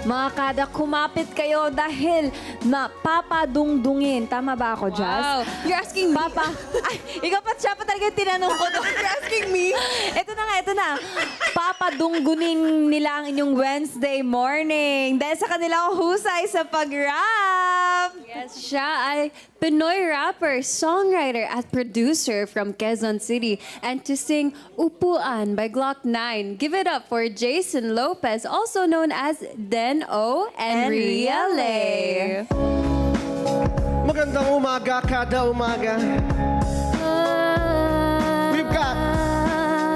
Mga kada, kumapit kayo dahil papadungdungin. Tama ba ako, Jazz? Wow. You're asking me? Papa. Ay, ikaw pa siya pa talaga yung tinanong ko. You're asking me? Ito na nga, ito na. Papadunggunin nila ang inyong Wednesday morning dahil sa kanilang husay sa pag-rap. Yes, siya ay Pinoy rapper, songwriter at producer from Quezon City. And to sing Upuan by Glock 9, give it up for Jason Lopez, also known as Den-O and Riele. Magandang umaga, kada umaga. We've got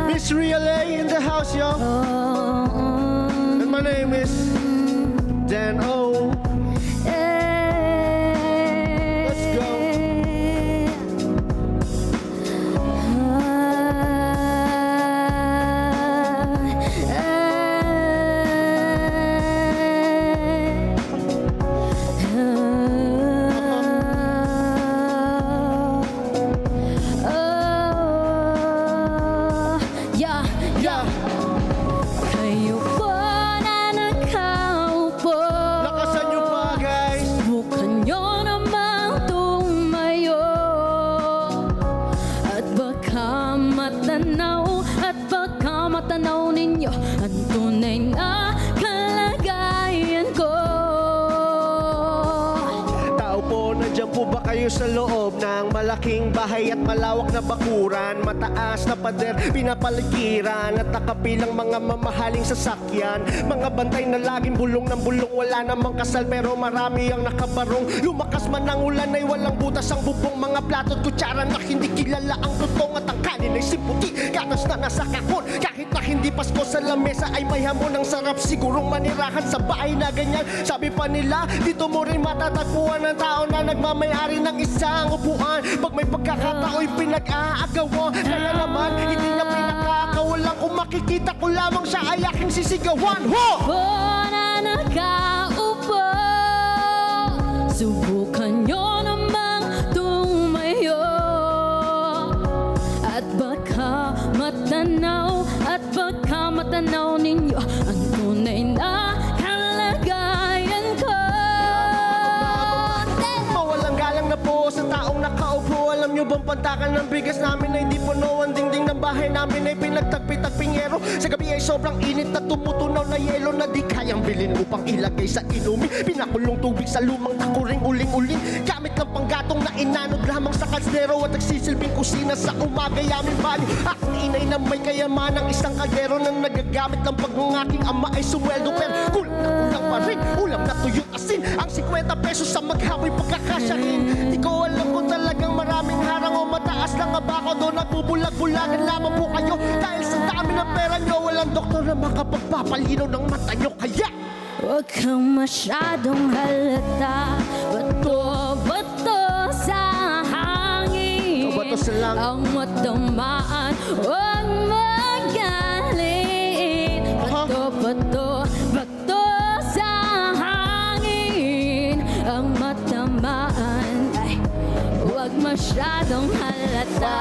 Miss Riele in the house, yo. And my name is Den-O. Let's go. Yeah, Yeah, kayo po na nakaupo. lakasan nyo pa, guys. Subukan nyo namang tumayo. At baka matanaw ninyo ang tunay na kalagayan ko. Tao po, nandiyan po ba kayo sa loob ng malaking bahay at malawak na bakuran? Mataas na pader, pinapaligiran at nakapilang mga mamahaling sasakyan. Mga bantay na laging bulong ng bulong, wala namang kasal pero marami ang nakabarong. Lumakas man ang ulan ay walang butas ang bubong. Mga plato at kutsara na hindi kilala ang lutong at ang kanin ay simputi. Gatas na nasa kahon, kahit na hindi Pasko sa lamesa ay may hamon. Ang sarap sigurong manirahan sa bahay na ganyan. Sabi pa nila, dito mo rin matatagpuan ng tao na nagmamayari ng isang upuan. Pag may pagkakatao'y pinag-aagawan, kaya naman hindi niya pinakakawalan. Kung makikita ko lamang siya ay aking sisigawan. Ho! Po na nakaupo, subukan nyo namang tumayo. At baka matanaw ninyo ang tunay na kalagayan ko. Mawalang galang na po sa taong nakaupo. Alam nyo bang pantakan ng bigas namin ay di puno? Ang dingding ng bahay namin ay pinagtagpi-tagping yero. Sa gabi ay sobrang init na tumutunaw na yelo na di kayang bilhin upang ilagay sa inumin. Pinakulong tubig sa lumang takuring uling-uling. Gamit ng panggatong na inanod lamang sa kaldero at nagsisilbing kusina sa umaga yamin banyo. Aking inay na may kayaman ng isang kaldero na nagagamit lang pag ng aking ama ay sumweldo. Pero kulang na kulang pa rin, ulam na tuyot asin. Ang 50 pesos sa maghamoy pagkakasyahin. Di ko alam kung talagang maraming harang o mataas lang nga ba ako doon. Nagbubulag-bulagan lamang po kayo dahil sa dami ng pera nyo. Walang doktor na makapagpapalinaw ng mata nyo. Kaya Huwag kang masyadong halata. Bato sa hangin. bato sa lang. Ang matamaan, huwag magalit. Bato sa hangin. Ang matamaan, ay huwag masyadong halata.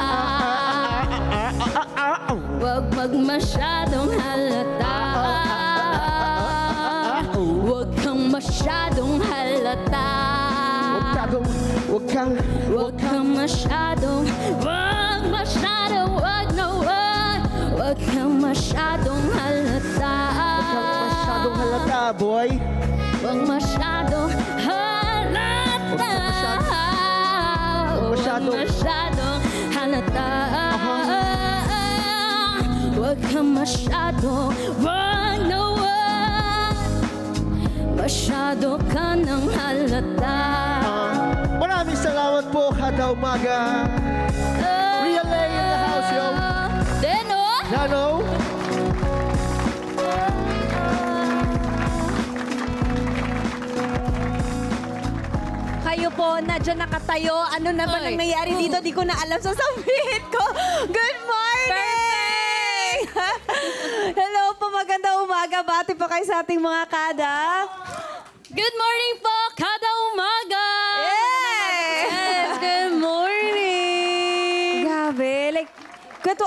Huwag masyadong halata. Huwag kang masyadong halata. Huwag kang Huwag kang masyadong halata. masyadong halata, boy. Huwag masyadong halata. Huwag masyadong halata. Huwag kang masyadong, masyado ka ng halata. Maraming salamat po kada umaga. Riele in the house, yo. Den-O? Nano? Kayo po, na dyan nakatayo. Ano na ba Oy. nang nangyari dito? Di ko na alam. Sasabihin ko. Good morning! Hello po, magandang umaga. Bati po kayo sa ating mga kada. Good morning po, kada umaga! Yes! Good morning! Grabe. Like, kwento,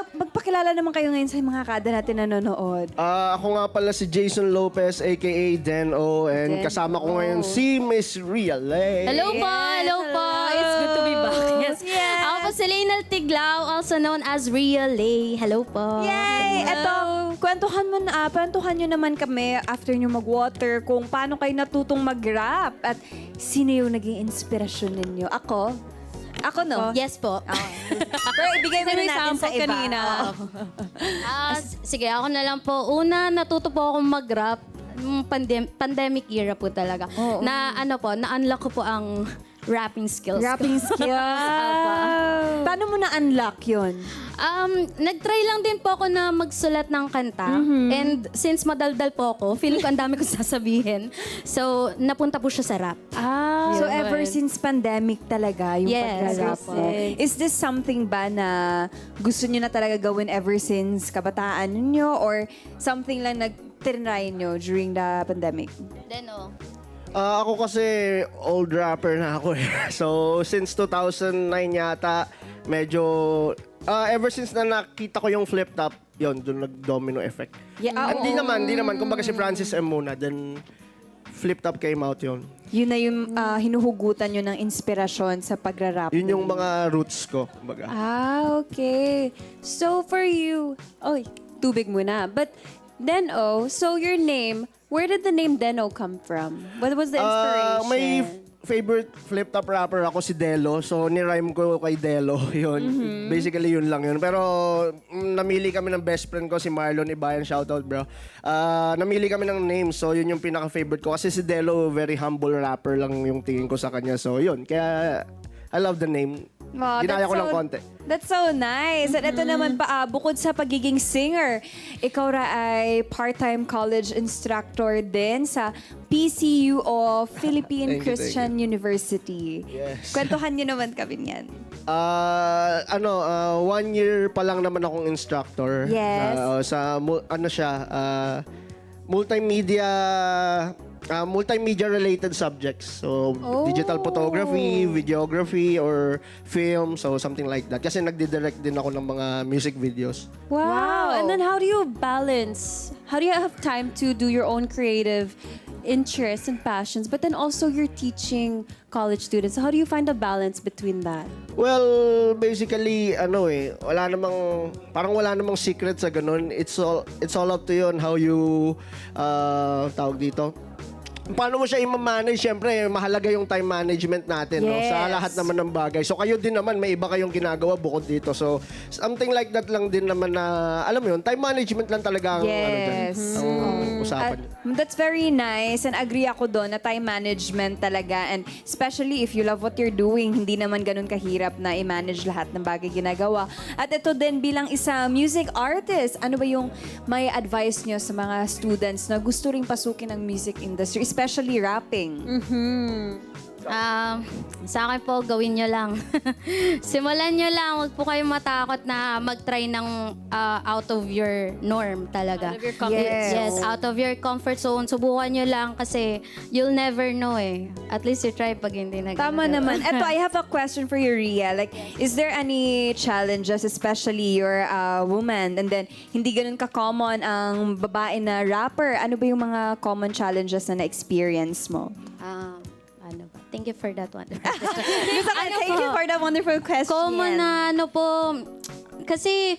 magpakilala naman kayo ngayon sa mga kada natin nanonood. Ako nga pala si Jason Lopez, aka Den-O, and kasama ko ngayon si Miss Ria Lay. Hello po, hello po. It's good to be back. Yes. Yes. Ako po si Lainel Tiglao, also known as Ria Lay. Hello po. Yay! Eto, kwentuhan nyo naman kami after nyo mag-water kung paano kayo natutong mag-rap at sino yung naging inspirasyon ninyo. Ako no? Yes po. Pero ibigay mo na May natin sa sample iba. kanina. Oo. Sige, ako na lang po. Una, natuto po akong mag-rap. Pandemic era po talaga. Oo. Na-unlock ko po ang rapping skills. Rapping skills. Paano mo na-unlock yun? Nag-try lang din po ako na magsulat ng kanta. And since madaldal po ako, feeling ko ang dami kong sasabihin. So, napunta po siya sa rap. So ever since pandemic talaga yung Yes, pag-rap yes, mo. yes. Is this something ba na gusto nyo na talaga gawin ever since kabataan nyo or something lang nag-try nyo during the pandemic? Then, Ako kasi old rapper na ako eh. So, since 2009 yata, medyo... ever since na nakita ko yung flip top, yun, doon nag-domino effect. Yeah, Hindi naman. Kumbaga si Francis M. muna, then flip top came out yun. Yun na yung hinuhugutan nyo ng inspirasyon sa pagra-rap. Yun yung mga roots ko, kumbaga. Okay. So for you, tubig muna. But Den-O, so your name, where did the name Den-O come from? What was the inspiration? May favorite flip top rapper ako si Delo. So, nirhyme ko kay Delo. Yun. Basically, yun lang yun. Pero, namili kami ng best friend ko, si Marlon Ibayan. Shoutout, bro. Namili kami ng name. So, yun yung pinaka-favorite ko. Kasi si Delo, very humble rapper lang yung tingin ko sa kanya. So, yun. Kaya, I love the name. Wow, Ginaya that's ko lang so- konti. That's so nice. At ito naman pa, bukod sa pagiging singer, ikaw ay part-time college instructor din sa PCU o Philippine Thank you, Christian University. Yes. Kwentuhan niyo naman kami niyan. 1 year pa lang naman akong instructor. Yes. Multimedia related subjects. So, digital photography, videography, or film. So, something like that. Kasi nagdidirect din ako ng mga music videos. Wow. And then how do you have time to do your own creative interests and passions, but then also you're teaching college students. So how do you find a balance between that? Well, basically, wala namang secret sa ganun. It's all up to you on how you, tawag dito, paano mo siya i-manage? Siyempre, mahalaga yung time management natin, no? Sa Yes. lahat naman ng bagay. So, kayo din naman, may iba kayong ginagawa bukod dito. So, something like that lang din naman na, alam mo yun, time management lang talaga ang, Yes. ang usapan. That's very nice and agree ako doon na time management talaga and especially if you love what you're doing, hindi naman ganun kahirap na i-manage lahat ng bagay ginagawa. At ito din bilang isa music artist, ano ba yung may advice nyo sa mga students na gusto ring pasukin ang music industry, especially rapping? Sa akin po, gawin nyo lang. Simulan nyo lang. Huwag po kayong matakot na mag-try ng out of your norm talaga. Out of your comfort Yes, out of your comfort zone. Subukan nyo lang kasi you'll never know eh. At least you try pag hindi na Tama ganun. naman. Eto, I have a question for you, Ria. Like, is there any challenges, especially you're a woman, and then hindi ganun ka-common ang babae na rapper? Ano ba yung mga common challenges na na-experience mo? Ano ba? Thank you for that one. Thank you for the wonderful question. Common na kasi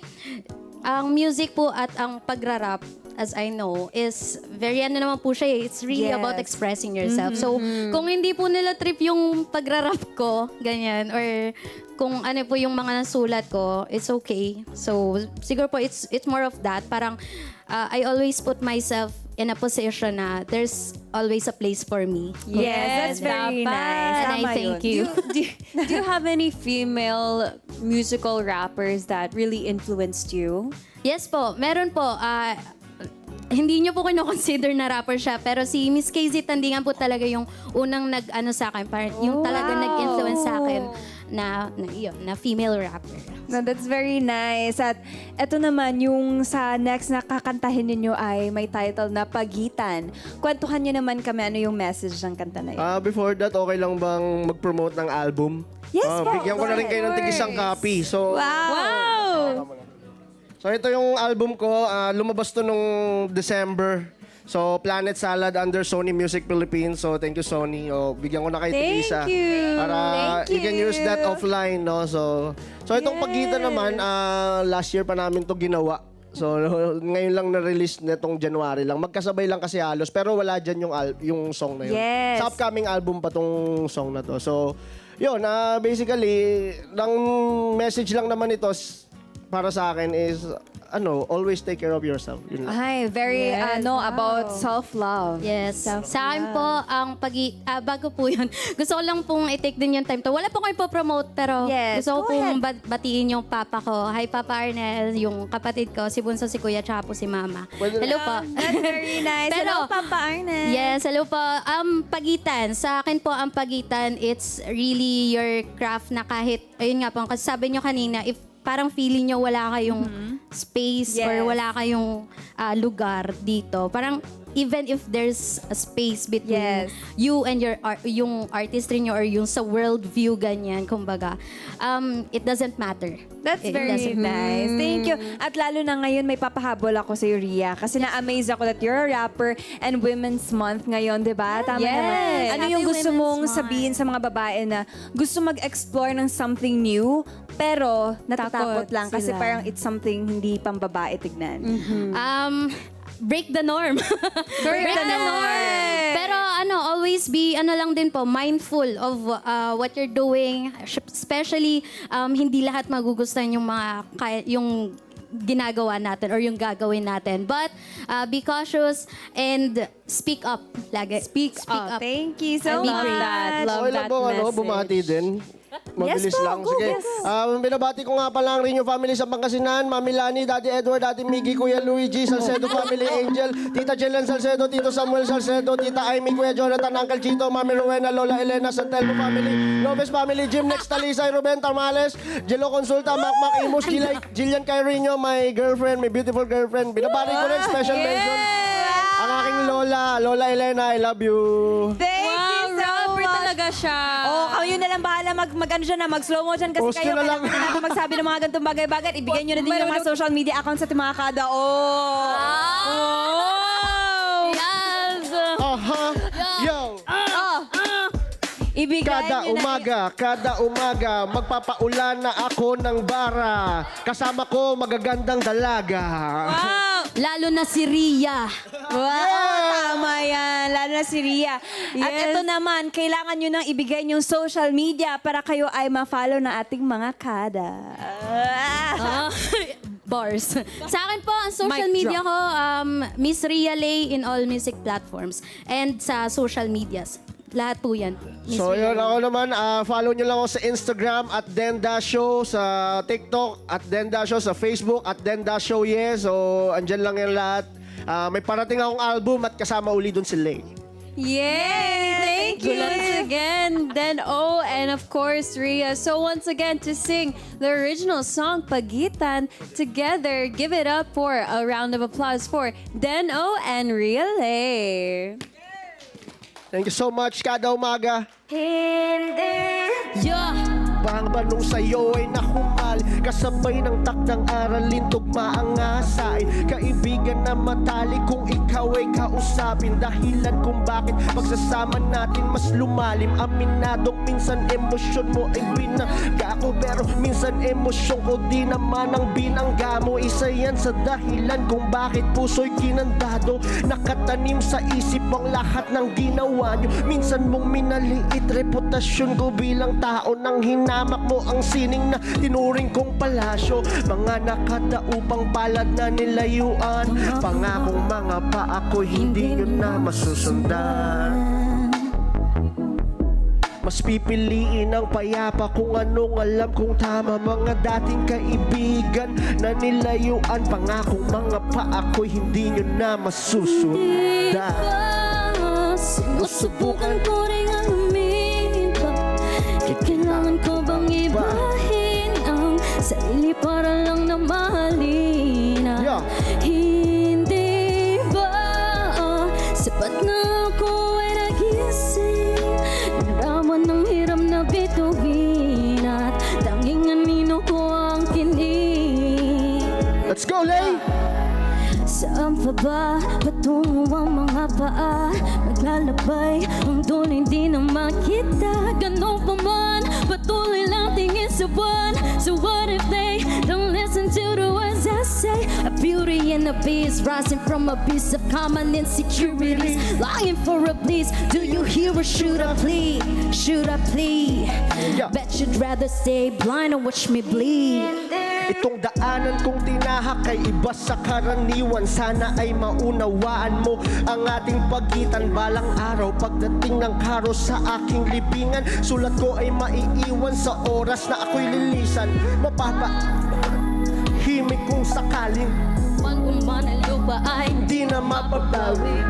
ang music po at ang pagrarap, as I know, is very naman po siya eh. It's really Yes. about expressing yourself. So, kung hindi po nila trip yung pagrarap ko, ganyan, or kung ano po yung mga nasulat ko, it's okay. So, siguro po it's more of that. Parang, I always put myself in a position na there's always a place for me. Yes, that's very Dapat. nice. And I Tama thank yun. you. Do you have any female musical rappers that really influenced you? Yes po, meron po. Hindi nyo po kino-consider na rapper siya, pero si Miss KZ Tandingan po talaga yung unang nag-ano sa akin, parang yung talaga nag-influence sa akin na female rapper. No, that's very nice. At eto naman, yung sa next na kakantahin ninyo ay may title na Pagitan. Kwentuhan niyo naman kami ano yung message ng kanta na yun. Before that, okay lang bang mag-promote ng album? Yes po. Bigyan ko na rin kayo ng tig-isang copy. So, Wow! So ito yung album ko, lumabas to nung December. So Planet Salad under Sony Music Philippines. So thank you Sony. Bigyan ko na kay Thank Teresa. you. Para Thank you can use that you. offline, no? So itong Pagitan naman, last year pa namin to ginawa. So ngayon lang na-release netong January lang. Magkasabay lang kasi halos pero wala diyan yung song na yun. Yes. Sa upcoming album pa tong song na to. So yun, basically, ang message lang naman ito para sa akin is always take care of yourself. Yun lang. Ay, very, Yes, about wow. self-love. Yes. Sa akin po, ang bago po yun, gusto ko lang pong i-take din yung time to. Wala po kayo po-promote, pero Yes, gusto ko go pong batiin yung papa ko. Hi, Papa Arnel, yung kapatid ko, si Bunso, si Kuya, tsaka po si Mama. Pwede Hello po. That's very nice. Pero- Hello, Papa Arnel. Yes, hello po. Pagitan. Sa akin po, ang pagitan, it's really your craft na kahit, ayun nga po, kasi sabi nyo kanina, if parang feeling nyo wala kayong space Yes. or wala kayong lugar dito, parang even if there's a space between Yes. you and yung artistry nyo or yung sa world view ganyan, kumbaga, it doesn't matter. That's It very doesn't- nice. Thank you. At lalo na ngayon, may papahabol ako sa Ria. Kasi na-amaze ako that you're a rapper and Women's Month ngayon, di ba? Tama Yes. naman. Ano Happy yung gusto Women's mong Month. sabihin sa mga babae na gusto mag-explore ng something new, pero natatakot Takot lang kasi sila. parang it's something hindi pang babae tignan. Break the norm. break the norm. Pero always be, lang din po, mindful of what you're doing. Especially, hindi lahat magugustuhan yung ginagawa natin or yung gagawin natin. But be cautious and speak up lagi. Speak up. Thank you so I'll be much. great. Love Okay lang that po, message. bumati din. Mabilis po, lang. go, Sige. yes. Binabati ko nga pala ang Rinyo family sa Pangasinan, Mami Lani, Daddy Edward, Daddy Miggy, Kuya Luigi, Salcedo family, Angel, Tita Jelen Salcedo, Tito Samuel Salcedo, Tita Amy, Kuya Jonathan, Uncle Chito, Mami Rowena, Lola Elena, Santelmo family, Lopez family, Jim Next, Talisay, Ruben Tamales, Jelo Consulta, Mac Imus, Jillian Kairinho, my girlfriend, my beautiful girlfriend. Binabati ko rin, special mention. Ang aking Lola Elena, I love you. Thank you so Rapper much. talaga siya. Kayo na lang bahala mag-slow mo dyan kasi Post kayo nyo na lang. kailangan natin magsabi ng mga ganitong bagay-bagay. Ibigay nyo na din yung mga social media accounts sa mga kada. Yes! Aha, yo. Ibigay nyo na. Kada umaga, magpapaulan na ako ng bara. Kasama ko magagandang dalaga. Lalo na si Ria. Wow, tama yan. Lalo na si Ria. At Yes. ito naman, kailangan nyo nang ibigay yung social media para kayo ay ma-follow na ating mga kada. Bars. Sa akin po, ang social Mic media ko, Miss Ria Lay in all music platforms. And sa social medias. Lahat po yan. Miss So Ria yun, Lay. ako naman, follow nyo lang ako sa Instagram at Denda Show, sa TikTok at Denda Show, sa Facebook at Denda Show, yes. So andyan lang yan lahat. May parating akong album at kasama uli dun si Lay. Yay! Thank you! Once again, then and of course Ria. So once again to sing the original song Pagitan together, give it up for a round of applause for Den and Ria Lay. Thank you so much, kada umaga. Yeah. Bang banong sa'yo ay nahumal, kasabay ng takdang aralin, tugma ang asain. Kaibigan na matali kung ikaw ay kausapin, dahilan kung bakit pagsasama natin mas lumalim. Aminadong minsan emosyon mo ay binangga ko, pero minsan emosyon ko di naman ang binangga mo. Isa yan sa dahilan kung bakit puso'y kinandado, nakatanim sa isip ang lahat ng ginawa nyo. Minsan mong minaliit reputasyon ko bilang tao, nang hinamak mo ang sining na tinuring kong palasyo. Mga nakadaupang palad na nilayuan, pangakong mga pa ako'y hindi nyo na masusundan. Mas pipiliin ang payapa kung anong alam kong tama. Mga dating kaibigan na nilayuan, pangakong mga pa ako'y hindi nyo na masusundan. Sinusubukan ko rin ang umiba. Kailangan ko bang ibahin ang sarili para lang na mahalin? Yeah. Hindi ba sapat na ako ay nagising? Naraman ng hiram na bituin at tanging anino ko ang kinig. Let's go! pa ba? Patungo ang mga paa maglalabay, ang dulo hindi na makita. Ganun pa man, patuloy lang tingin sa buwan. So what if they don't listen to the words I say? A beauty and a beast rising from a beast of common insecurities, longing for a bliss. Do you hear or should I plead? Should I plead? Yeah. Bet you'd rather stay blind and watch me bleed. Itong daanan kong tinahak ay iba sa karaniwan. Sana ay maunawaan mo ang ating pagitan. Balang araw pagdating ng karo sa aking libingan, sulat ko ay maiiwan sa oras na ako'y lilisan. Mapapahimik kung sakaling Man uman ang lupa ay di na mababawi.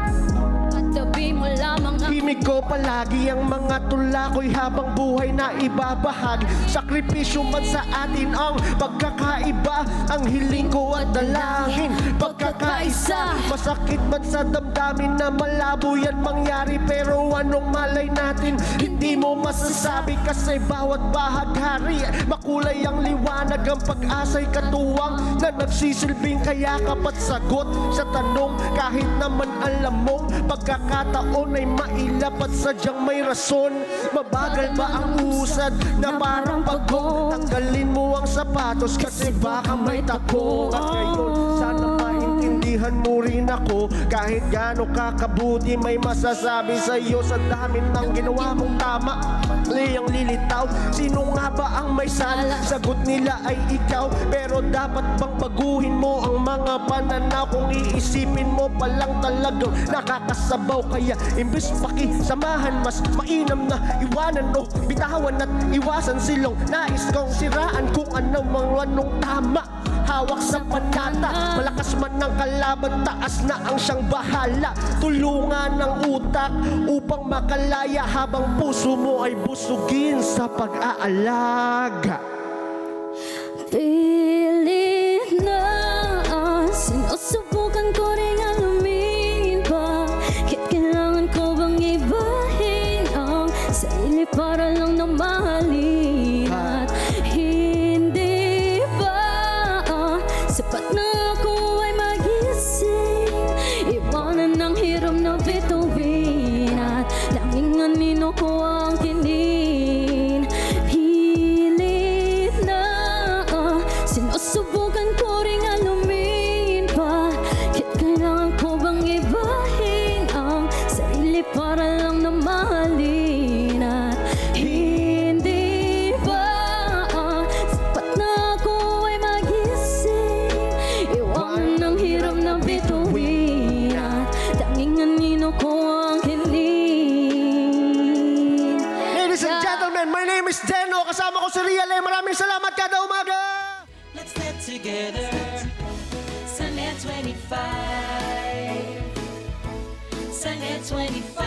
tabi mo lamang ang Himig ko palagi ang mga tula ko'y habang buhay na ibabahagi. Sakripisyo man sa atin ang pagkakaiba, ang hiling ko at dalangin pagkakaisa. Masakit man sa damdamin na malabo yan mangyari, pero anong malay natin hindi mo masasabi, kasi bawat bahaghari makulay ang liwanag. Ang pag-asa'y katuwang na nagsisilbing kayakap at sagot sa tanong, kahit naman alam mong pagkakataon ay mailap at sadyang may rason. Mabagal ba ang usad na parang pagong? Tanggalin mo ang sapatos kasi baka may tako. At ngayon sana maintindihan mo rin ako, kahit gaano kakabuti may masasabi sa'yo. Sa dami ng ginawa mong tama, liyang lilitaw. Sino nga ba ang may sala? Sagot nila ay ikaw, pero dapat bang baguhin mo ang mga pananaw? Kung iisipin mo palang talagang nakakasabaw, kaya imbes pakisamahan, mas mainam na iwanan o bitawan at iwasan silong nais kong siraan. Kung ano mang anong tama, hawak sa panata. Malakas man ng kalaban, taas na ang siyang bahala. Tulungan ng utak upang makalaya, habang puso mo ay busugin sa pag-aalaga. pilit na sinusubukan ko rin alumin pa. Kahit kailangan ko bang ibahin ang sarili para lang na mahalin. At hindi ba sapat na ako ay magising, iwanan ng hiram na bituin, at tanging anino ko ang kinin. Pilit na sinusubukan ko ring alumin pa. Kahit kailangan ko bang ibahin ang sarili para lang na mahalin. At hindi ba sapat na ako ay magising, iwanan ng hiram na bituin, at tanging anino ko ang kinin. Ladies and gentlemen, my name is Deno. Kasama ko si Riel. Maraming salamat kada umaga. Let's get together. Sunday 25. Sunday 25.